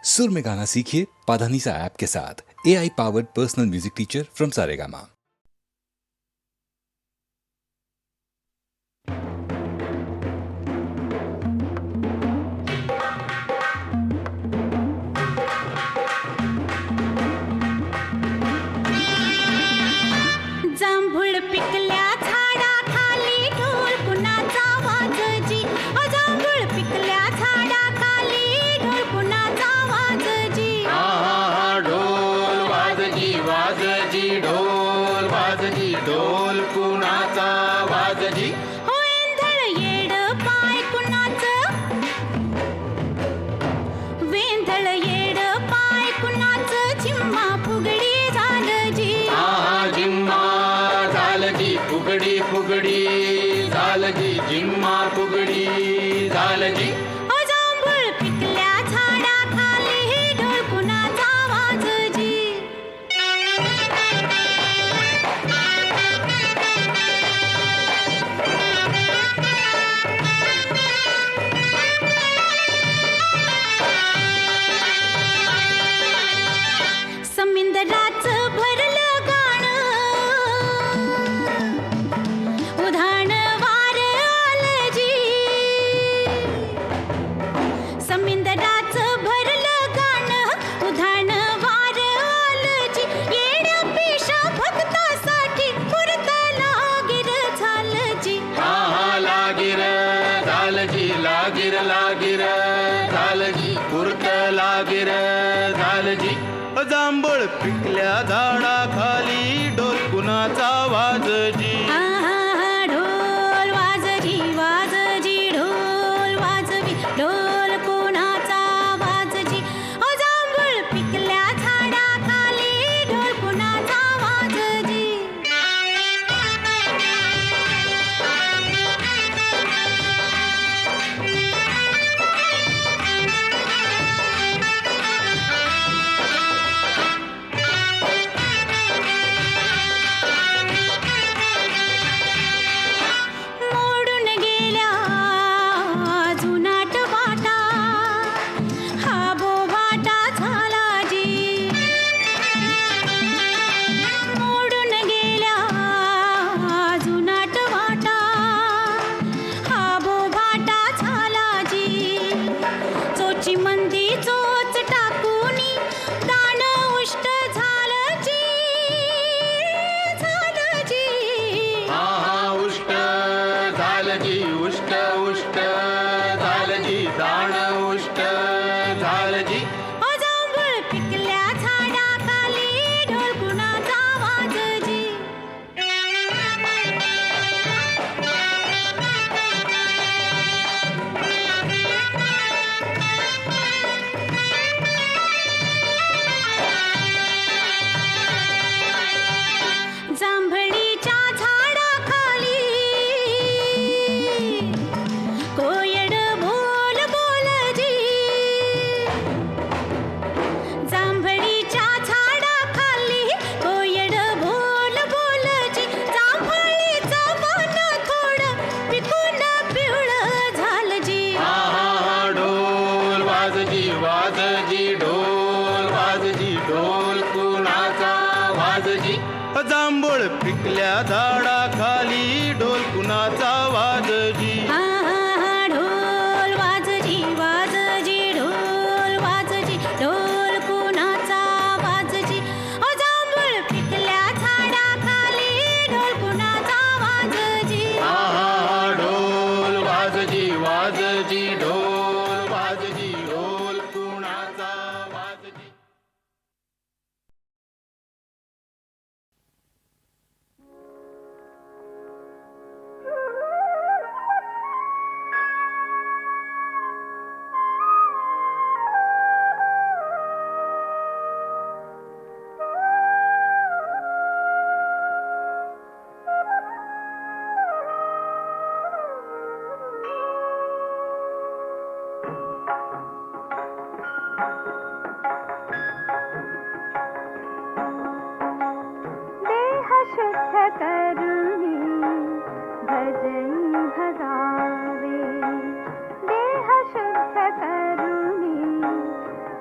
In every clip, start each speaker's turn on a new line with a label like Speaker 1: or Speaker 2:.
Speaker 1: सुर में गाना सीखिए पाधानीसा ऐप के साथ। AI powered personal music teacher from Saregama.
Speaker 2: जांभूळ पिकल्या झाडाखाली ढोल कुणाचा वाजजी. जांभूळ पिकल्या झाडाखाली ढोल कुणाचा वाजजी.
Speaker 3: ढोल वाजजी वाजजी ढोल वाजजी ढोल कुणाचा वाजजी.
Speaker 2: हो वेंधळ येड पाय कुणाचं, वेंधळ येड पाय कुणाचं. झिम्मा फुगडी झालजी.
Speaker 3: जिम्मा झालजी फुगडी फुगडी झालजी जिम्मा फुगडी झालजी.
Speaker 2: जांभूळ पिकल्या झाडाखाली ढोल कुणाचा वाजजी. समिंदराचं भरलं गाणं, उधाण वार आलजी. समिंदराचं भरलं गाणं, उधाण वार आलजी. येड्या पेशा भक्तासाठी पुरत लागिर झालजी.
Speaker 3: लागिर झालजी लागिर लागिर झालजी पुरत लागिर झालजी. जांभळ पिकल्या झाडाखाली ढोल कुणाचा वाजजी.
Speaker 2: ढोल वाजजी वाजजी ढोल वाजवी ढोल कोणाचा वाजजी. जांभूळ पिकल्या झाडाखाली ढोल कुणाचा वाजजी. मोडून गेल्या जुनाट वाटा, हा बोभाटा झालाजी. मोडून गेल्या जुनाट वाटा, हा बोभाटा झालाजी. चोची मंदी चोच टाकूनी दान उष्ट झालजी. झालजी
Speaker 3: उष्ट झालजी उष्ट उष्ट झालजी दाण उष्ट झालजी.
Speaker 2: जांभूळ पिकल्या झाडाखाली ढोल कुणाचा वाजजी. जांभळीच्या झाडाखाली कोयड बोल बोलजी. जांभळीच्या झाडाखाली कोयड बोल बोलजी. जांभळीचं वन थोडं पिकून पिवळं झालजी.
Speaker 3: ढोल वाजजी वाजजी ढोल वाजजी ढोल कुणाचा वाजजी. जांभूळ पिकल्या झाडाखाली ढोल कुणाचा वाजजी.
Speaker 2: ढोल वाजजी वाजजी ढोल वाजजी ढोल कुणाचा वाजजी. जांभूळ पिकल्या झाडाखाली ढोल कुणाचा वाजजी.
Speaker 3: ढोल वाजजी वाजजी ढोल वाजजी ढोल कुणाचा वाजजी.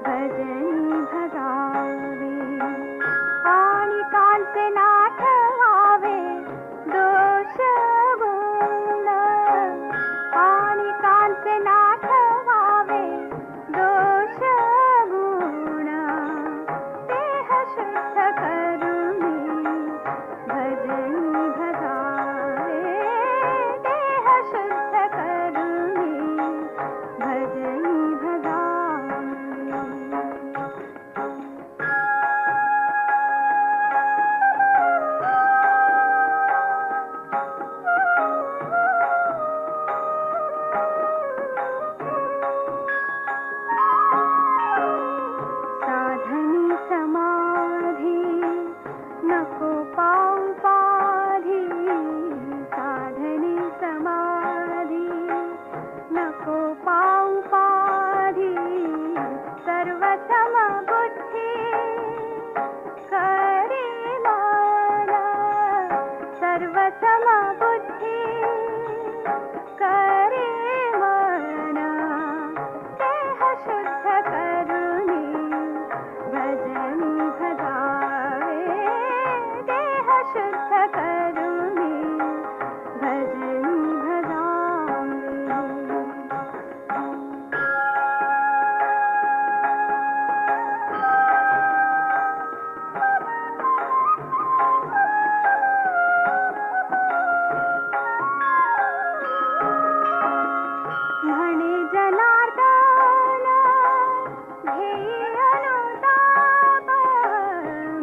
Speaker 4: भज करुणी भजनी भजावे देह शुद्ध करुणी भजनी भजावे म्हणे जनार्दन घेई अनुताप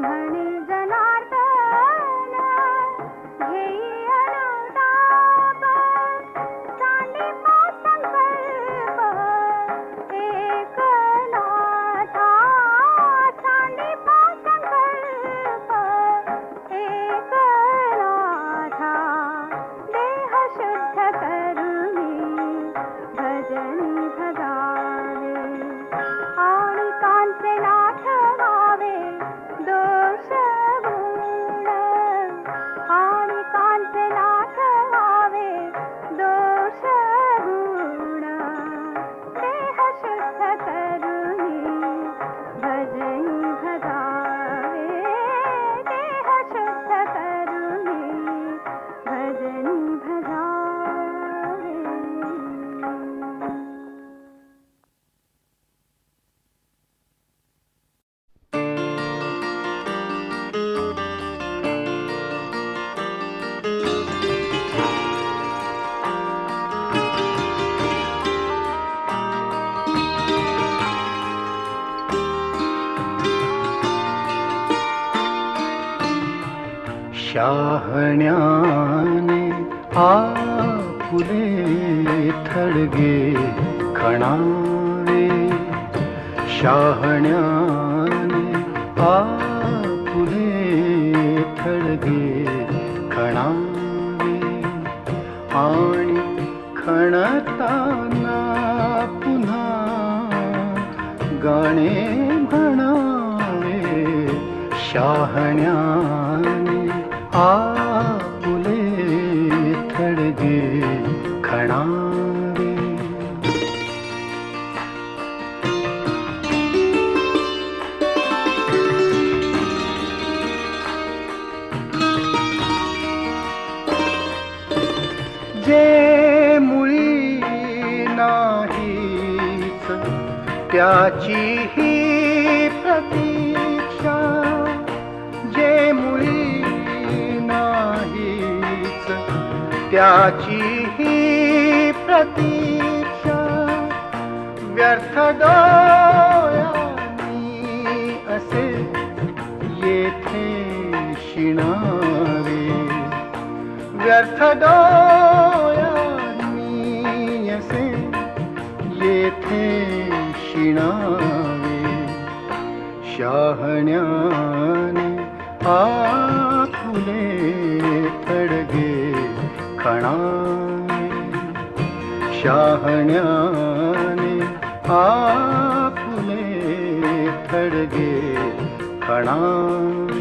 Speaker 4: म्हणे जनार्दन घेई अनुताप सांडिपा संकल्प एकनाथा सांडिपा संकल्प एकनाथा देह शुद्ध करुणी भजनी भगावे आणि कांचे नाठवावे दोष गुण आणि कांचे नाठवावे दोष गुण देह शुद्ध करुणी भजनी भगावे देह शुद्ध करुणी भजनी भगावे
Speaker 3: शहाण्याने आपुले थडगे खणावे शहाण्याने आपुले थडगे खणावे आणि खणताना पुन्हा गाणे म्हणावे शहाण्याने आपुले थडगे खणावे जे मुळी नाहीच त्याची ही प्रतीक्षा जे मुळी नाहीच त्याची ही प्रतीक्षा व्यर्थ डोळ्यांनी असे येथे शिणावे व्यर्थ डोळ्यांनी असे येथे शिणावे शहाण्याने आपुले थडगे खणावे शहाण्याने आपुले थडगे खणावे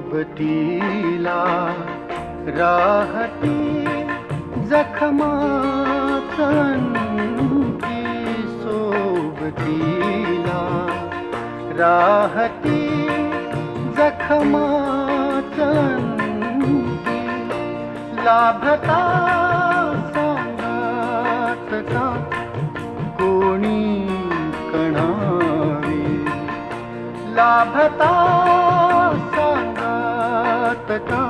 Speaker 3: सोबतीला राहती जखमाचंती सोबतीला राहती जखमाचंती लाभता सांगत का कोणी कणावे लाभता सांगत का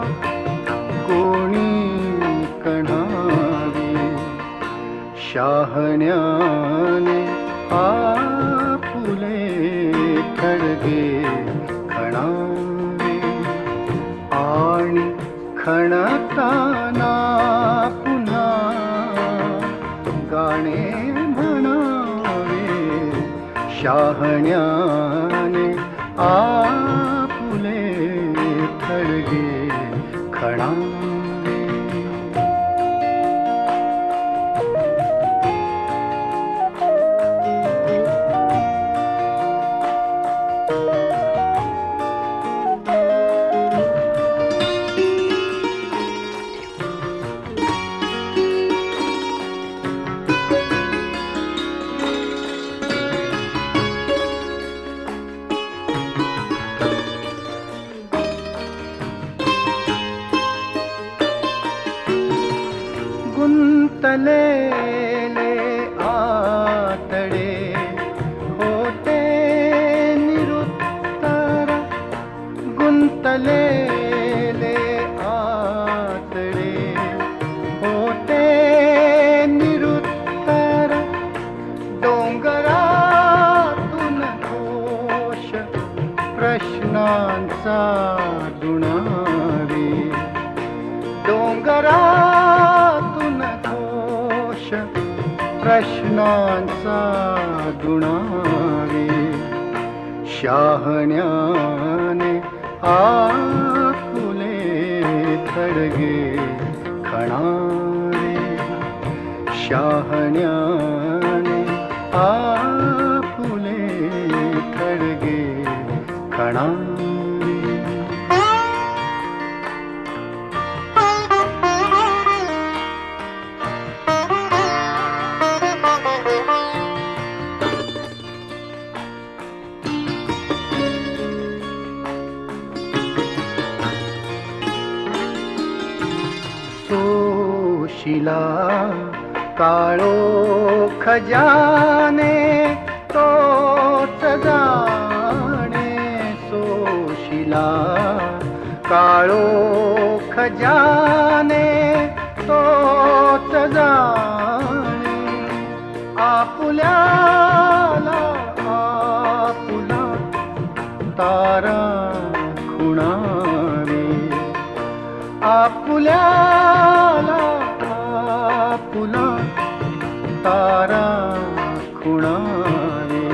Speaker 3: कोणी कणावे शहाण्याने आपुले थडगे खणावे आणि खणताना पुन्हा गाणे म्हणावे शहाण्याने आपुले थडगे खणावे प्रश्नांचा गुणावे शहाण्याने आपुले थडगे खणावे शहाण्याने आपुले थडगे खणावे शिला काळो खजाने तोच जाणे सोशिला काळो खजाने तोच जाणे आपुल्याला आपुला तारा खुणावे आपुल्याला आपुला तारा खुणावे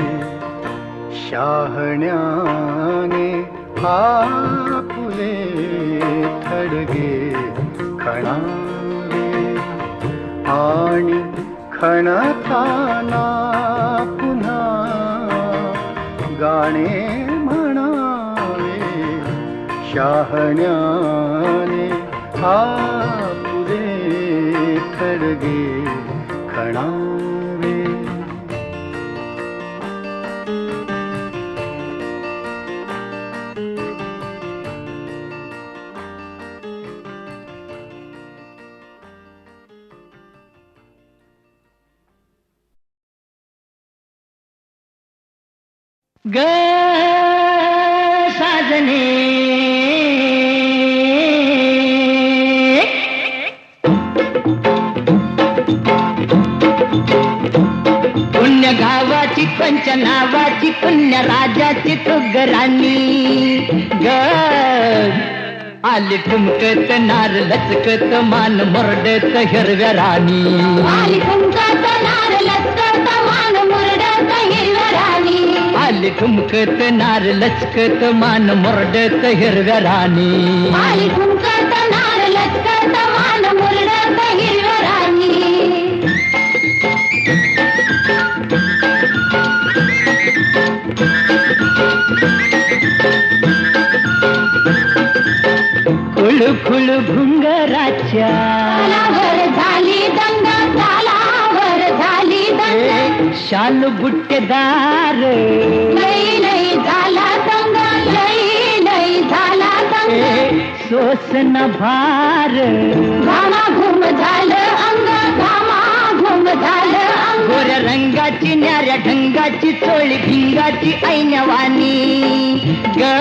Speaker 3: शहाण्याने आपुले थडगे खणावे आणि खणताना पुन्हा गाणे म्हणावे शहाण्याने आपुले थडगे खणावे
Speaker 5: ग साजने पुण्य गावाची पंच नावाची पुण्य राजाची तुगराणी ग आली ठुमकत नार लचकत मान मुरडत हिरव्या राणी
Speaker 2: आली ठुमकत नार लचकत मान मुरडत हिरव्या राणी
Speaker 5: आली ठुमकत नार लचकत मान मुरडत हिरव्या राणी
Speaker 2: आली ठुमकत नार लचकत मान मुरडत हिरव्या राणी
Speaker 5: खुळ घुंगराच्या
Speaker 2: तालावर झाली दंगा तालावर झाली दंगा
Speaker 5: शाल बुट्टेदार
Speaker 2: लई लई झाला दंगा लई लई झाला दंगा
Speaker 5: सोसन भार
Speaker 2: घामाघूम झालं अंग घामाघूम झालं अंग
Speaker 5: गोऱ्या रंगाची न्याऱ्या ढंगाची चोळी भिंगाची ऐनवानी ग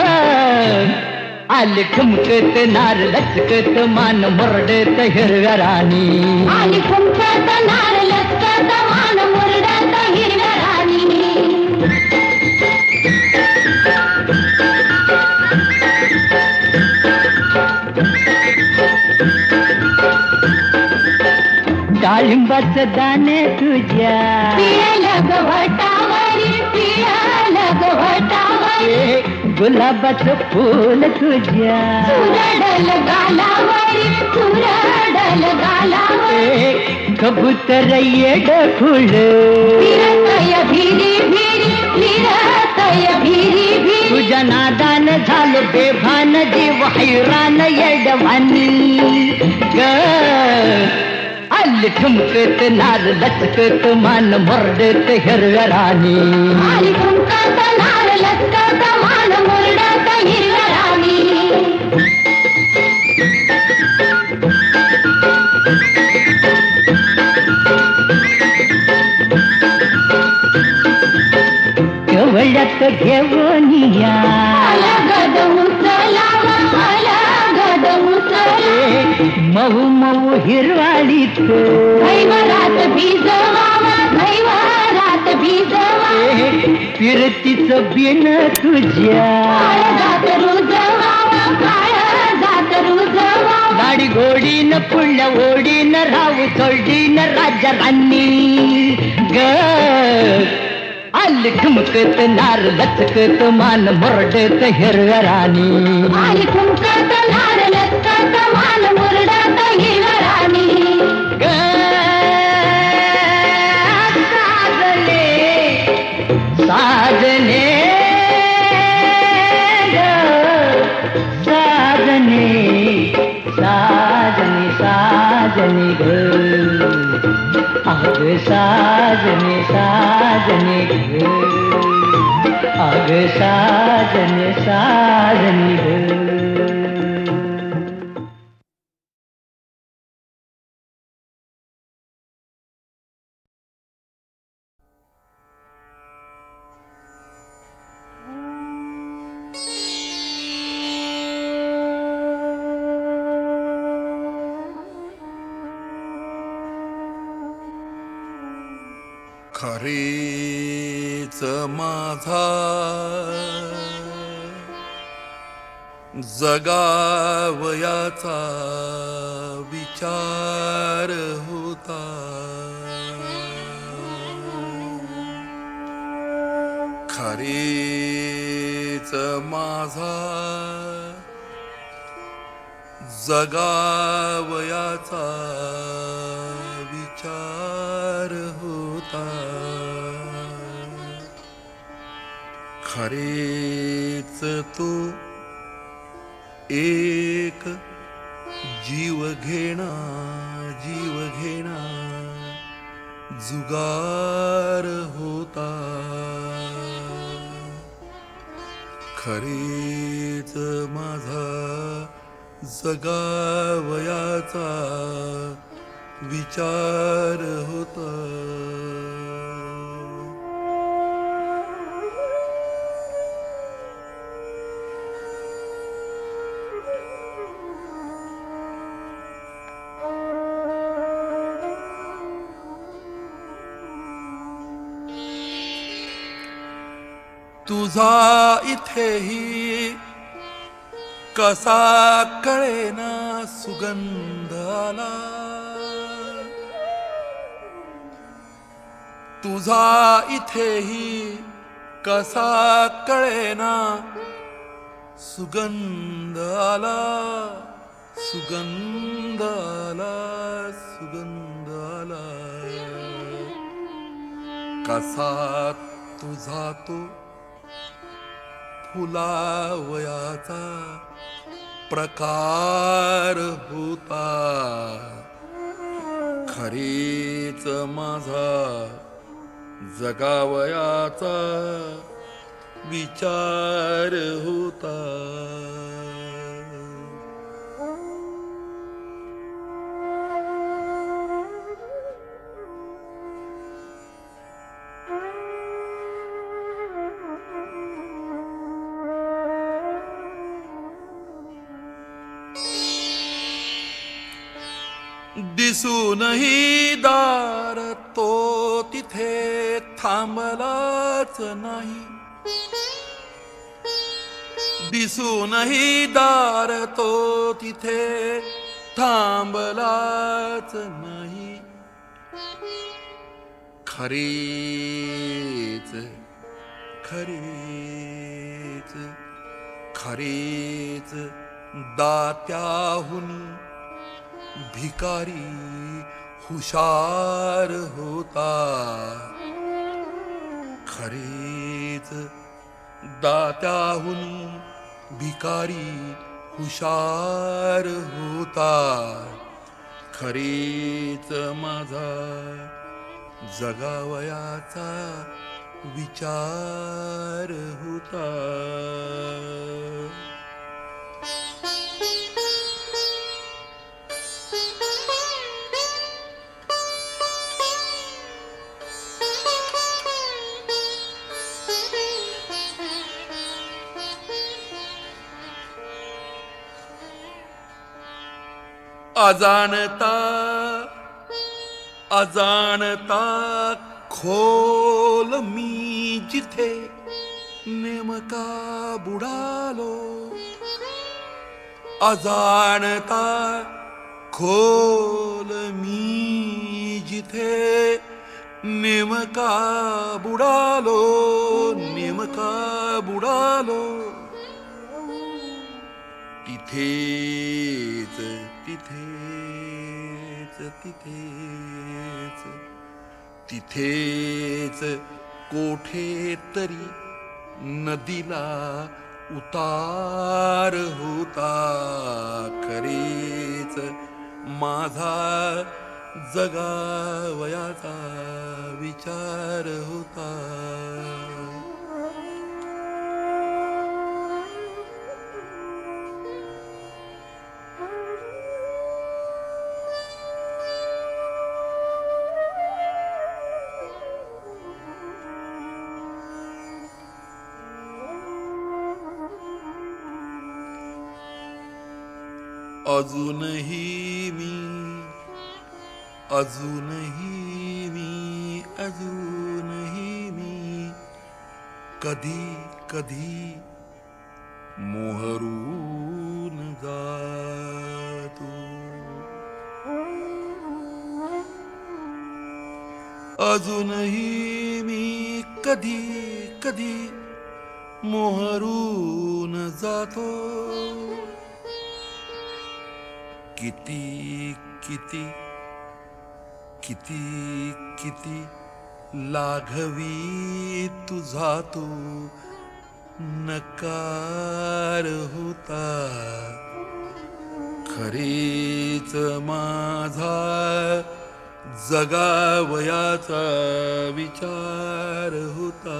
Speaker 5: आली ठुमकत नार लचकत मान मुरडत हिरव्या राणी
Speaker 2: आली ठुमकत नार लचकत मान मुरडत हिरव्या राणी
Speaker 5: डाळिंबाचं दाणे तुझ्या
Speaker 2: पिळलं गवटावरी पिळलं गवटावरी
Speaker 5: गुलाबाचं फूल तुझ्या
Speaker 2: चुरडल गालावरी चुरडल गालावरी
Speaker 5: कबूतर येड फुल
Speaker 2: फिरतय भिरी भिरी फिरतय भिरी भिरी
Speaker 5: तुझ्या नादान झालो बेभान जीव हैरान येडवानी ग आली ठुमकत नार लचकत मान मुरडत हिरव्या राणी
Speaker 2: आली ठुमकत नार लचकत मान मुरडत हिरव्या राणी
Speaker 5: कवळ्यात घेऊन या
Speaker 2: अलगद उचलावा अलगद उचला
Speaker 5: मऊ मऊ हिरवाळीत
Speaker 2: घैवरात भिजवावा घैवरात भिजवा
Speaker 5: फिरतीचं बिन तुझ्या
Speaker 2: काळ जात रुजवावा काळ जात रुजवावा
Speaker 5: गाडी गोडीन पुढल्या ओढीन राहू चोडीन राजा राणी ग आल ठुमकत नार लचकत मान मुरडत हिरव्या राणी
Speaker 2: आली ठुमकत नार लचकत मान मुरडत हिरव्या राणी
Speaker 5: ग साजने साजने साजने साजने ग आग साजने साजने ग आग साजने साजने ग
Speaker 6: खरेच माझा जगावयाचा विचार होता खरेच माझा जगावयाचा विचार होता खरेच तो एक जीव घेणा जुगार होता खरेच माझा जगावयाचा विचार होता तुझा इथेही कसा कळेना सुगंध आला तुझा इथेही कसा कळेना सुगंध आला सुगंध आला सुगंध आला कसा तुझा तो फुलावयाचा प्रकार होता खरीच माझा जगावयाचा विचार होता दिसूनही दार तो तिथे थांबलाच नाही दिसूनही दार तो तिथे थांबलाच नाही खरीच खरीच खरीच दात्याहून भिकारी हुशार होता खरीच दात्याहून भिकारी हुशार होता खरीच माझा जगावयाचा विचार होता अजाणता अजाणता खोल मी जिथे नेमका बुडालो अजाणता खोल मी जिथे नेमका बुडालो, नेमका बुडालो, तिथेच तिथेच तिथेच तिथेच कोठे तरी नदीला उतार होता. खरेच माझा जगावयाचा विचार होता. अजूनही मी कधी कधी मोहरून जातो. अजूनही मी कधी कधी मोहरून जातो. किती किती किती किती लाघवी तुझा तो नकार होता. खरेच माझा जगावयाचा विचार होता.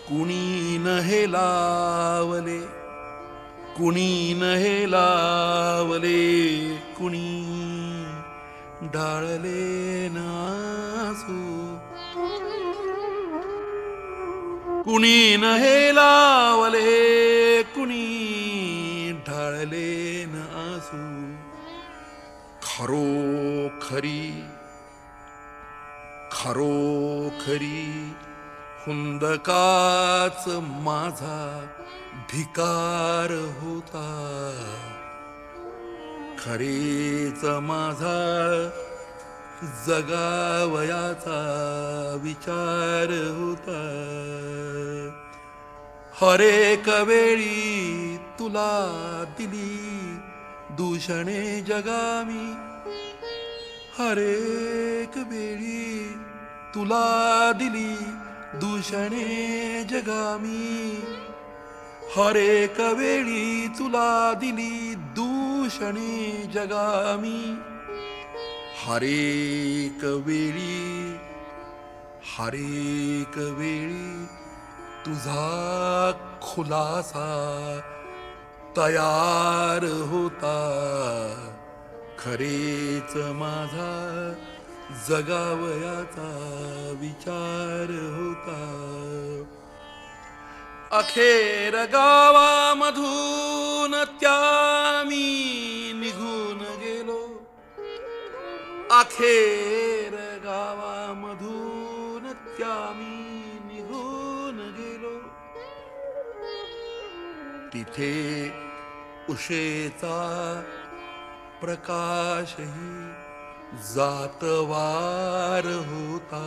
Speaker 6: कुणी न हे लावले, कुणी न हे लावले, कुणी डाळले नासू. कुणी न हे लावले, कुणी ढाळले न आसू. खरोखरी खरोखरी हुंदकाच माझा भिकार होता. खरेच माझा जगावयाचा विचार होता. हरेक वेळी तुला दिली दूषणे जगामी. हरेक वेळी तुला दिली दूषणे जगामी. हरेक वेळी तुला दिली दूषणे जगामी. हरेक वेळी तुझा खुलासा तयार होता. खरेच माझा जगावयाचा विचार होता. अखेर गावामधून त्या मी निघून गेलो. अखेर गावामधून त्या मी निघून गेलो. तिथे उशेचा प्रकाशही जातवार होता.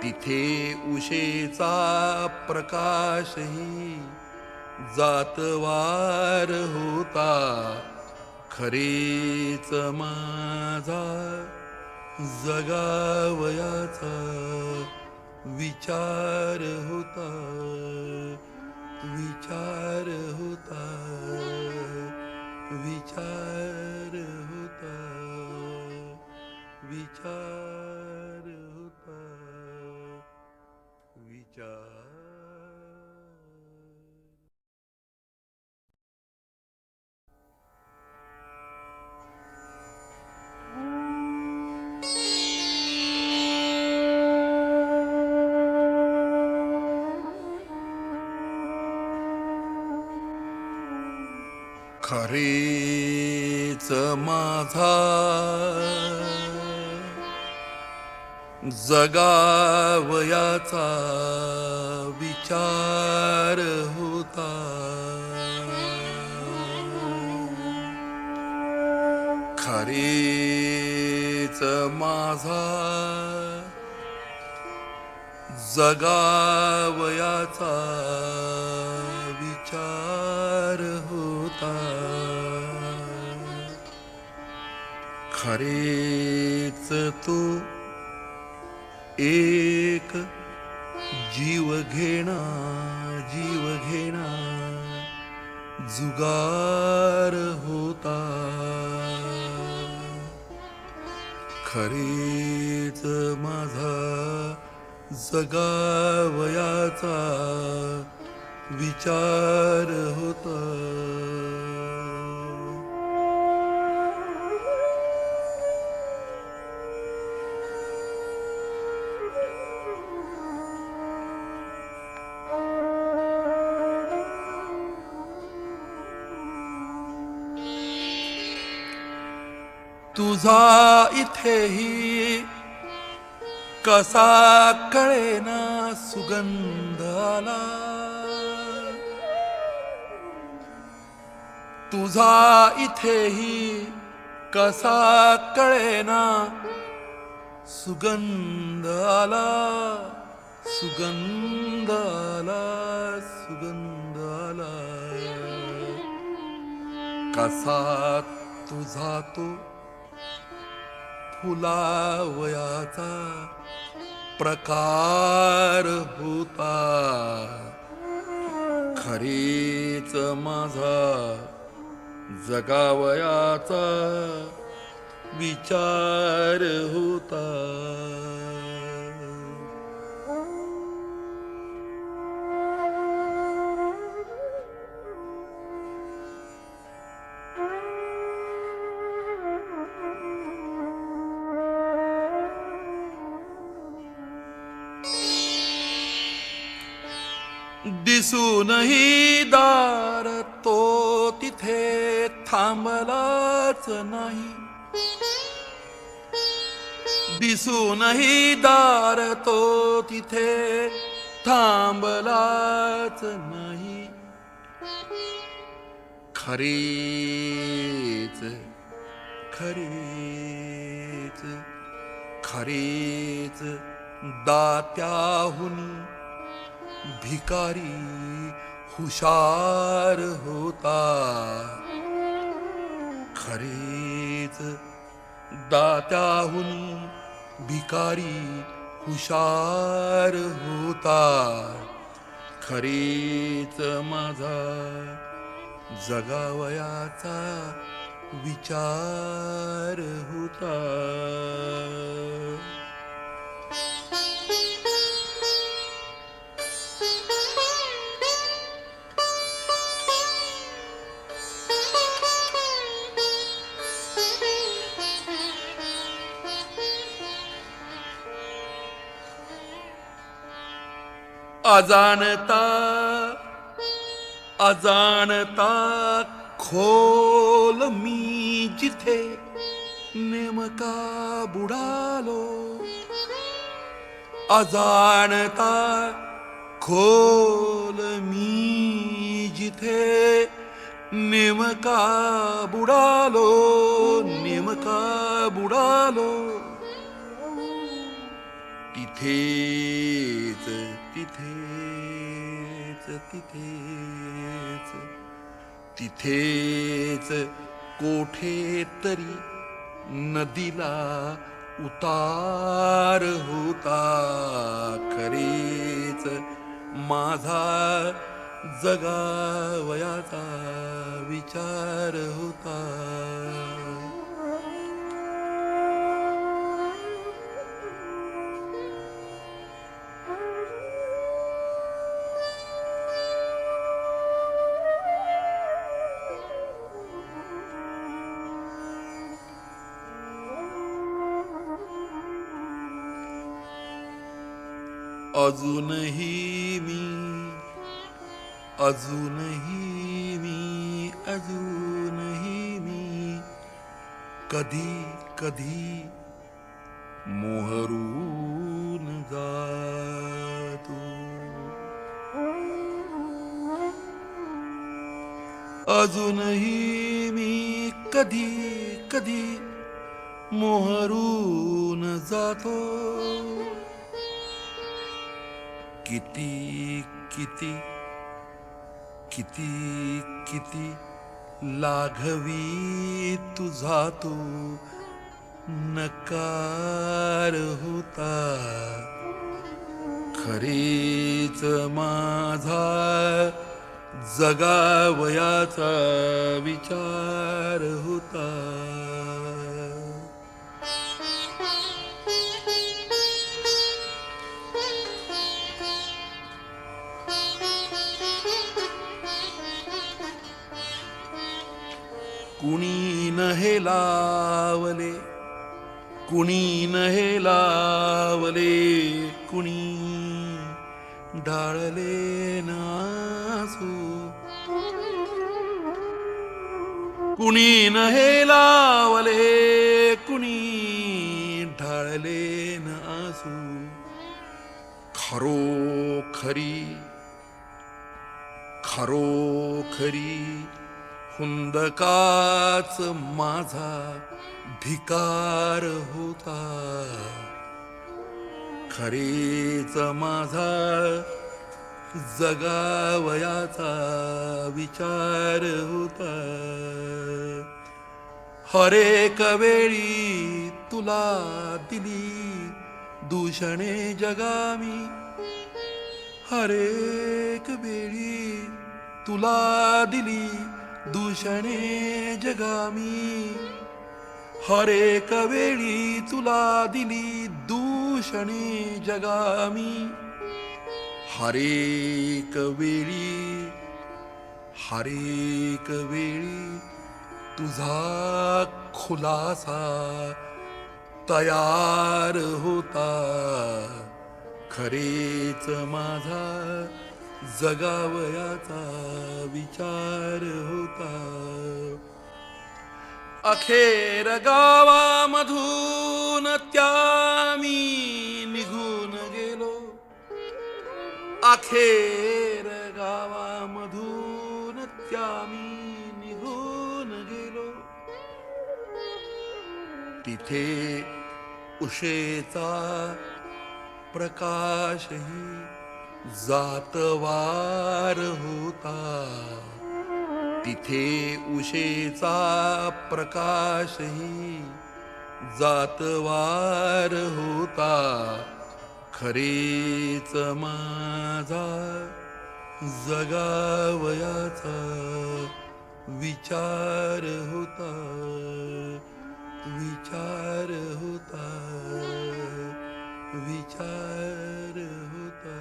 Speaker 6: तिथे उशेचा प्रकाशही जातवार होता. खरेच माझा जगावयाचा विचार होता. विचार होता. विचार होता. विचार होता. विचार. खरेच माझा जगावयाचा विचार होता. खरेच माझा जगावयाचा विचार होता. खरेच तो एक जीव घेणा जुगार होता. खरेच माझा जगावयाचा विचार होता. तुझा इथेही कसा कळेना सुगंध आला. तुझा इथेही कसा कळेना सुगंध आला. सुगंध आला, सुगंध आला. कसा तुझा तो फुलावयाचा प्रकार होता. खरेच माझा जगावयाचा विचार होता. दिसूनही दार तो तिथे थांबलाच नाही. दिसूनही दार तो तिथे थांबलाच नाही. खरेच खरेच खरेच दात्याहुनी भिकारी हुशार होता. खरेच दात्याहुनी भिकारी हुशार होता. खरेच माझा जगावयाचा विचार होता. अजाणता अजाणता खोल मी जिथे नेमका बुडालो. अजाणता खोल मी जिथे नेमका बुडालो. नेमका बुडालो. तिथेच तिथेच तिथेच तिथेच कोठे तरी नदीला उतार होता. खरेच माझा जगावयाचा विचार होता. अजूनही मी अजूनही मी अजून कधी कधी मोहरून जातो. अजूनही मी कधी कधी मोहरून जातो. किती किती किती किती लाघवी तुझा तो नकार होता. खरेच माझा जगावयाचा विचार होता. कुणी न हे लावले, कुणी न हे लावले, कुणी ढाळले नासू. कुणी न हे लावले, कुणी ढाळले नासू. खरोखरी खरोखरी हुंदकाच माझा भिकार होता. खरेच माझा जगावयाचा विचार होता. हरेक वेळी तुला दिली दूषणे जगामी. हरेक वेळी तुला दिली दूषणे जगामी. हरेक वेळी तुला दिली दूषणे जगामी. हरेक वेळी तुझा खुलासा तयार होता. खरेच माझा जगावयाचा विचार होता. अखेर गावामधून त्या मी निघून गेलो. अखेर गावामधून त्या मी निघून गेलो. तिथे उशेचा प्रकाशही जातवार होता. तिथे उशेचा प्रकाशही जातवार होता. खरेच माझा जगावयाचा विचार होता. विचार होता. विचार होता.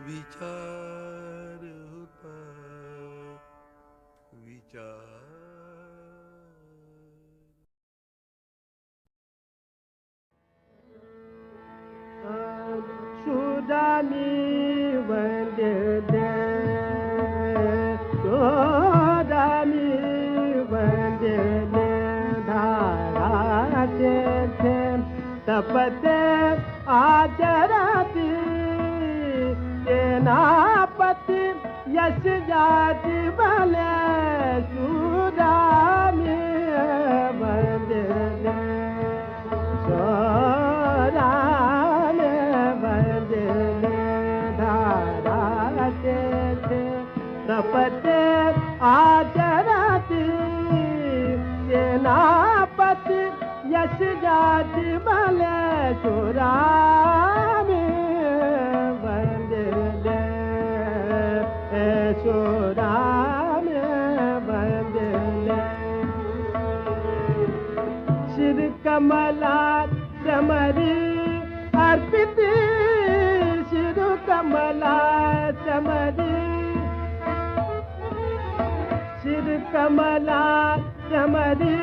Speaker 6: विचार होता. विचार.
Speaker 3: सुदानी वंदे सुदानी वंदे धाराचे तपते आचराती. सेनापती यश जाती भले सुदानी वंदे सोदानी वंदे धाराचे तपते आचराती. सेनापती यश जाती भले सुदानी वंदे सुदानी वंदे. श्री कमला चमरी अर्पित. श्री कमला चमरी. श्री कमला चमरी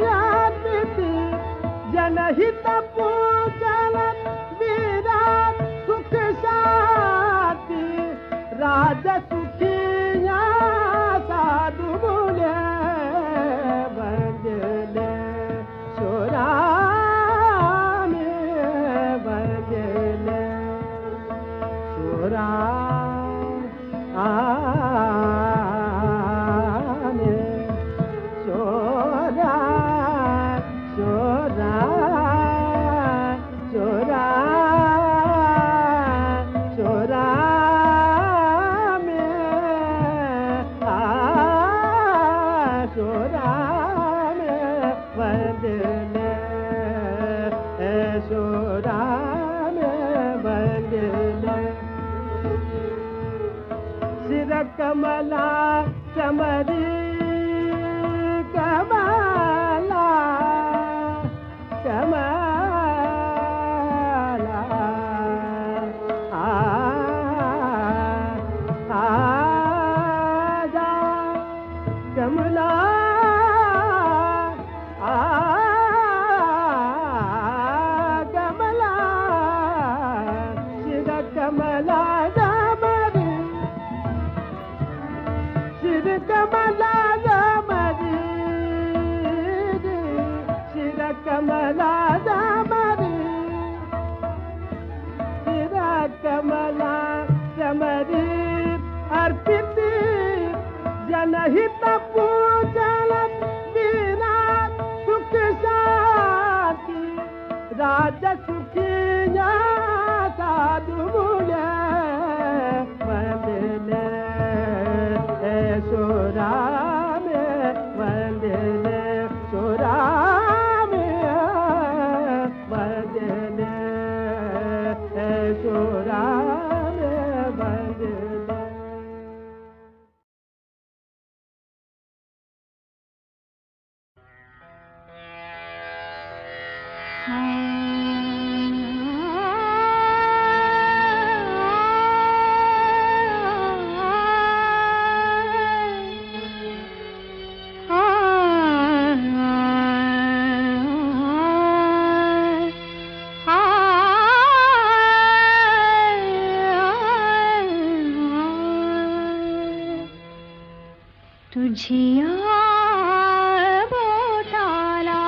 Speaker 3: अर्पित. जनहित पूजन विराट सुख शांती. राज सुखिया साधु बोले वंदे कमला चमरी कमला कमला जा कमला कमला शिर कमला जमरी शिर कमला जमरी शिर कमला जमरी शिर कमला जमरी अर्पित जनहित पूजन वीरा सुख शांति राज सुखिया साधु मुले वंदले सोरा में वंदले सोरा में वंदले सोरा में वंदले
Speaker 4: तुझिया बोटाला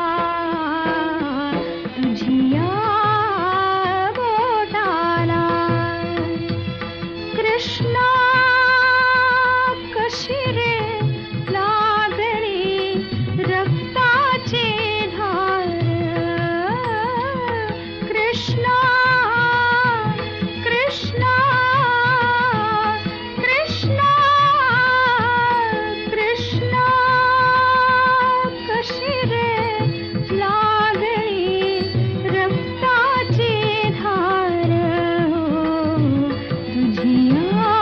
Speaker 4: तुझिया बोटाला कृष्णा कशी रे लागली रक्ताची धार कृष्णा कृष्णा कृष्णा कृष्णा कशी रे लागली रक्ताची धार तुझिया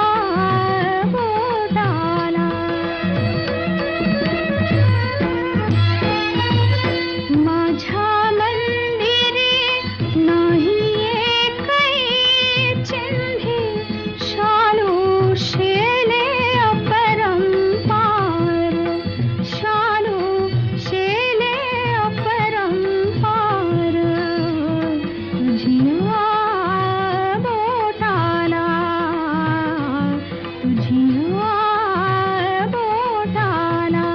Speaker 4: बोटाला माझ्या मंदिरी नाहीये काही चिन्हे शालू शेले अपरंपार शालू शेले अपरंपार तुझिया बोटाला तुझिया बोटाला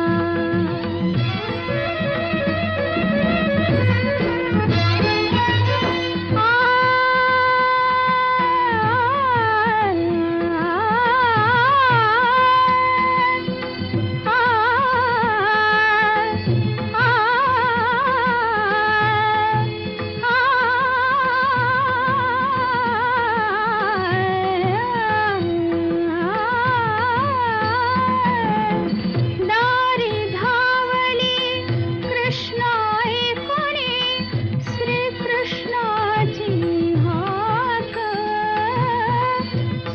Speaker 4: दारी धावली कृष्णा कोणी श्रीकृष्णाची हाक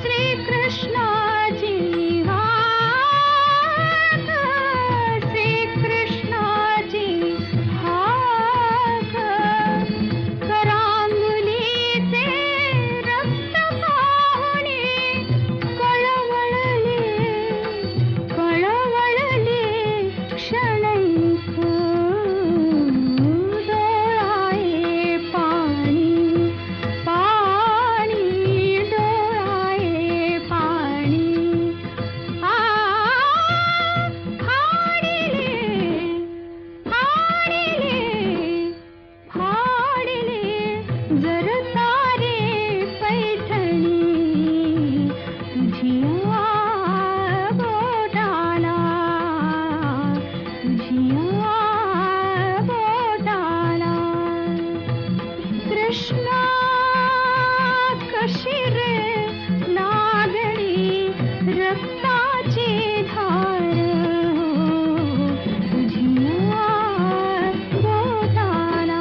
Speaker 4: श्रीकृष्णाची हाक श्रीकृष्णाची हाक करांगुलीचे रक्त पाहुणे कळवळले कळवळले क्षणैक डोळाये पाणी पाणी डोळाये पाणी फाडिले फाडिले फाडिले जर तारे पैठणी तुझिया बोटाला तुझिया बोटाला कृष्णा कशी रे लागली रक्ताची धार तुझिया बोटाला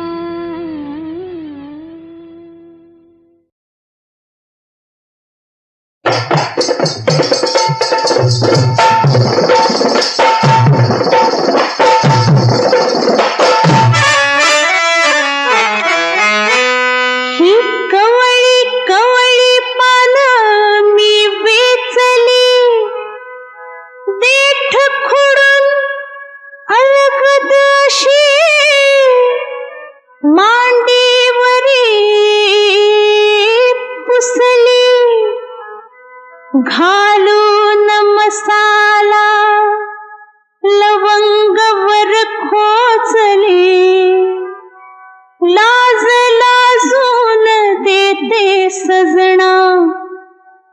Speaker 4: घालून मसाला लवंगवर खोचले, लाज लाजून देते सजना,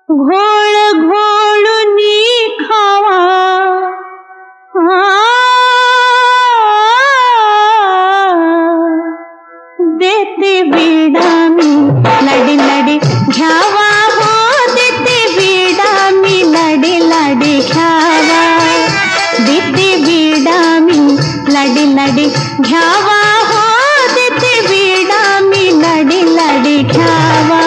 Speaker 4: घोळ घोळूनी खावा. देते विडा मी लडी लडी घ्यावा हो, देते विडा मी लडी लडी घ्यावा. देते विडा मी लडी लडी घ्यावा हो, देते विडा मी लडी लडी घ्यावा.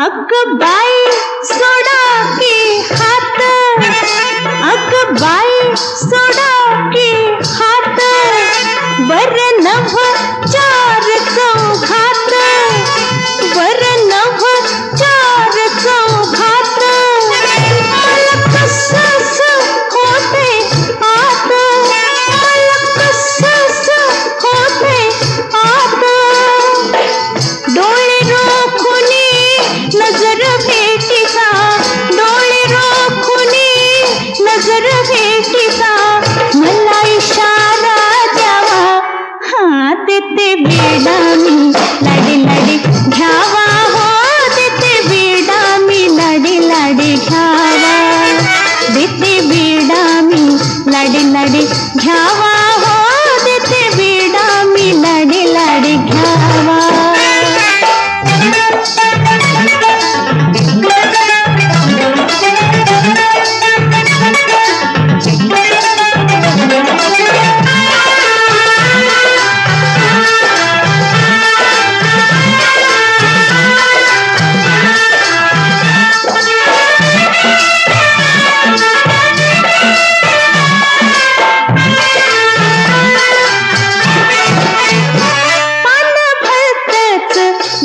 Speaker 4: अग बाई सोडा की हात, अग बाई सोडा की हात, बर नभ चार चौघात, बर नभ चार चौघात. मला कसं होते आत, मला कसं होते आत. डोळे रोखुनी नजर भेटीचा, डोळे रोखुनी नजर भेटीचा, मला इशारा द्यावा. हा देते विडा मी लडी लडी घ्यावा हो, देते विडा मी लडी लडी घ्यावा. देते विडा मी लडी लडी घ्यावा हो, देते विडा मी लडी लडी घ्यावा.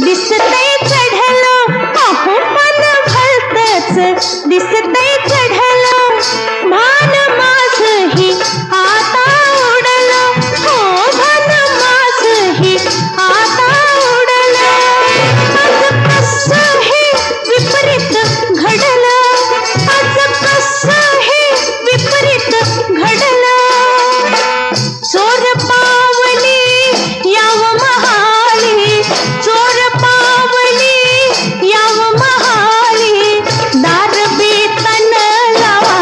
Speaker 4: दिसतंय चढलं, अहो पान भलतंच दिसतंय चढलं, भान माझंही आता उडलं, हो भान माझंही आता उडलं. आज कसं हे विपरीत घडलं, आज कसं हे विपरीत घडलं. चोर पावली याव महाली, चोर पावली याव महाली, दार बेतन लावा.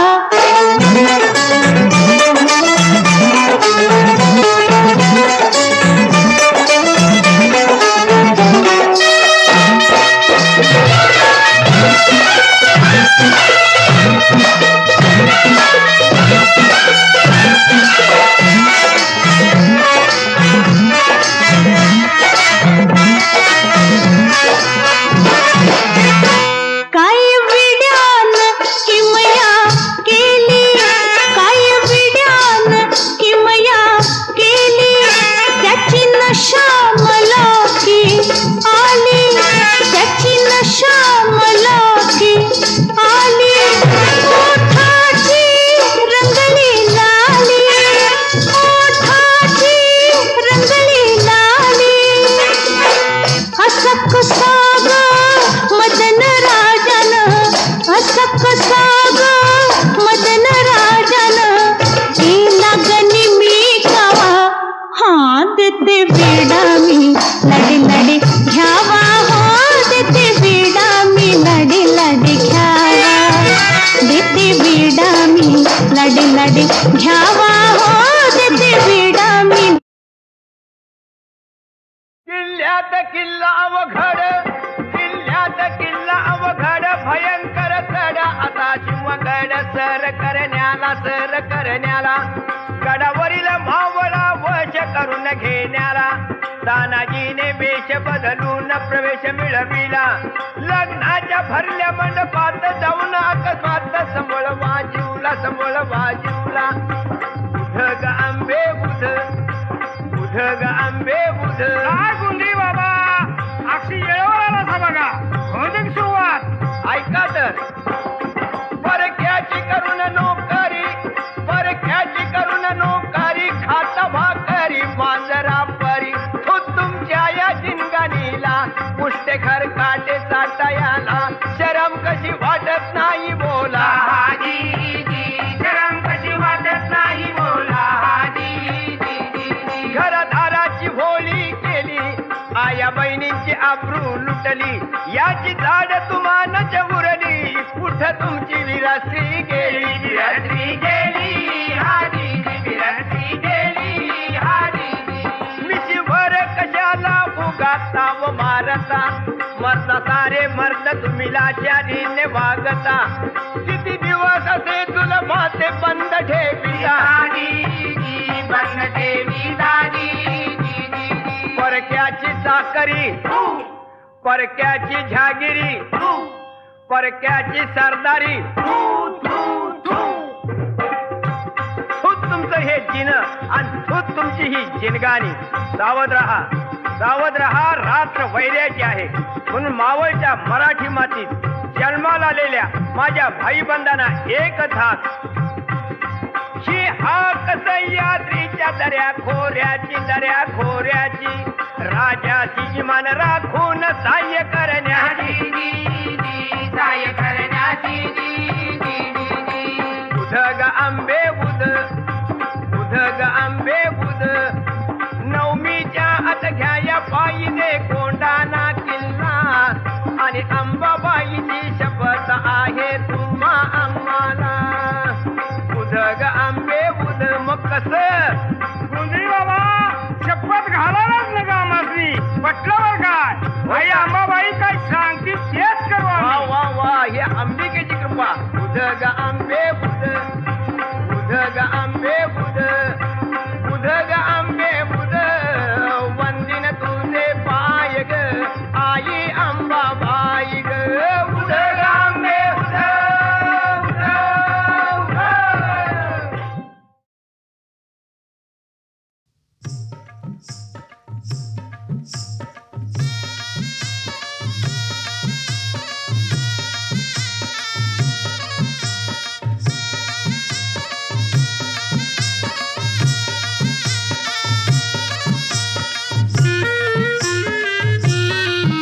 Speaker 4: काय विड्यान किमया केली, काय विड्यान किमया केली, त्याची नशा मला की आली, त्याची नशा मला की आली. ओठाची रंगली लाली, ओठाची रंगली लाली. असा कसा ग मदन राजन, असा कसा ग मदन राजन, केला गणी मी कावा. हा देते विडा मी लडी लडी घ्यावा हो, देते विडा मी लडी लडी घ्यावा. देते विडा मी लडी लडी घ्यावा हो, देते विडा मी.
Speaker 3: किल्ल्यात किल्ला अवघड, किल्ल्यात किल्ला अवघड, भयंकर चढ आता शिवगड सर करण्याला, सर करण्याला. गडावरील मावळा वश करून घेण्याला, तानाजीने वेश बदलून प्रवेश मिळविला. लग्नाच्या भरल्या मंडपात जाऊन अकस्मात संबळ वाजवला. बुध
Speaker 7: काय गुंडी बाबा अक्षी येळेवर आला बघा होते सुरुवात
Speaker 3: ऐका तर परक्याची करून नोकरी परक्याची करून नोकरी खाता भाकरी मांजरा परी तो तुमच्या या जिनगानीला मुष्टेखर काटे चाटायाला शरम कशी वाटत नाही बोला
Speaker 7: शरम कशी वाटत नाही बोला
Speaker 3: घरदाराची भोळी केली आया बहिणींची आबरू लुटली याची झाड तुम्हानच उरली कुठं तुमची विराश्री गेली विराश्री गेली हारी विराश्री गेली हारी मिशीवर कशाला उगाता व मारता मरता सारे मर्द तुम्ही लाचारीने वागता किती दिवस असे तुला माते बंद ठेविला बंद ठेविला परक्याची चाकरी परक्याची झागिरी परक्याची सरदारी तुमचं हे जिन आणि तुमची ही जिनगाणी सावध रहा रात्र वैर्याची आहे म्हणून मावळच्या मराठी मातीत जन्माला आलेल्या माझ्या भाई बंधांना एक धाक ही हाक सह्याद्रीच्या दर्या खोऱ्याची राजाची इमान राखून सहाय्य करण्याची उधग आंबे उधग आंबे उद नवमीच्या आत घ्याया पायीने कोंडाणा किल्ला आणि अंबाबाईची शपथ आहे तुम्हा आम्हाला उधग आंबे उद मग कसं
Speaker 7: गुंडी बाबा शपथ घालायलाच नका आम्हाला पटल्यावर काय भाई अंबाबाई काय सांगते तेच करू
Speaker 3: वा वा वा हे अंबिकेची कृपा उधग आंबे बुध उधग आंबे बुध उधग आंबे बुध वंदिन तुझे पाय ग आई अंबाबाई ग उधग आंबे बुध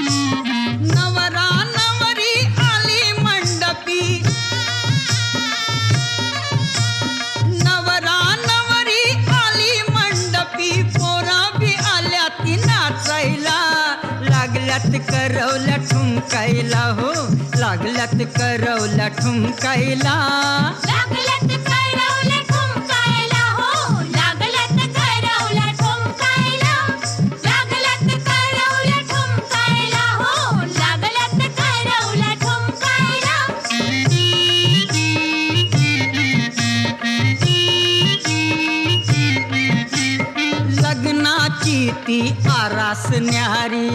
Speaker 5: नवरा नवरी आली मंडपी नवरा नवरी आली मंडपी पोरा बी आल्या ती नाचायला लागल्यात करवल्या ठुमकायला हो लागल्यात करवल्या ठुमकायला
Speaker 2: लागल्यात करवल्या ठुमकायला हो लागल्यात करवल्या ठुमकायला लागल्यात करवल्या ठुमकायला हो लागल्यात करवल्या ठुमकायला
Speaker 5: लग्नाची ती आरास न्यारी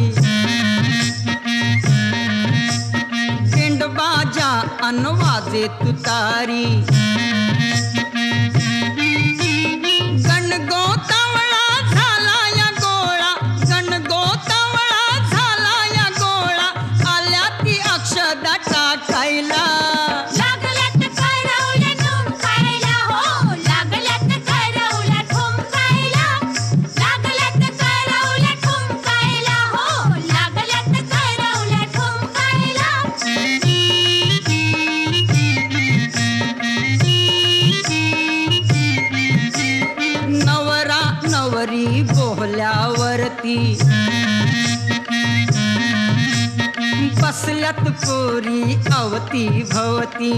Speaker 5: बाजा अनवाजे तुतारी गणगोतावळा झाला या गोळा गणगोतावळा झाला या गोळा आल्या ती अक्षदा टाकायला
Speaker 2: लागल्यात करवल्या ठुमकायला हो लागल्यात करवल्या ठुमकायला लागल्यात करवल्या ठुमकायला हो लागल्यात करवल्या ठुमकायला
Speaker 5: नवरा नवरी बोहल्यावरती बसल्यात पोरी अवती भवती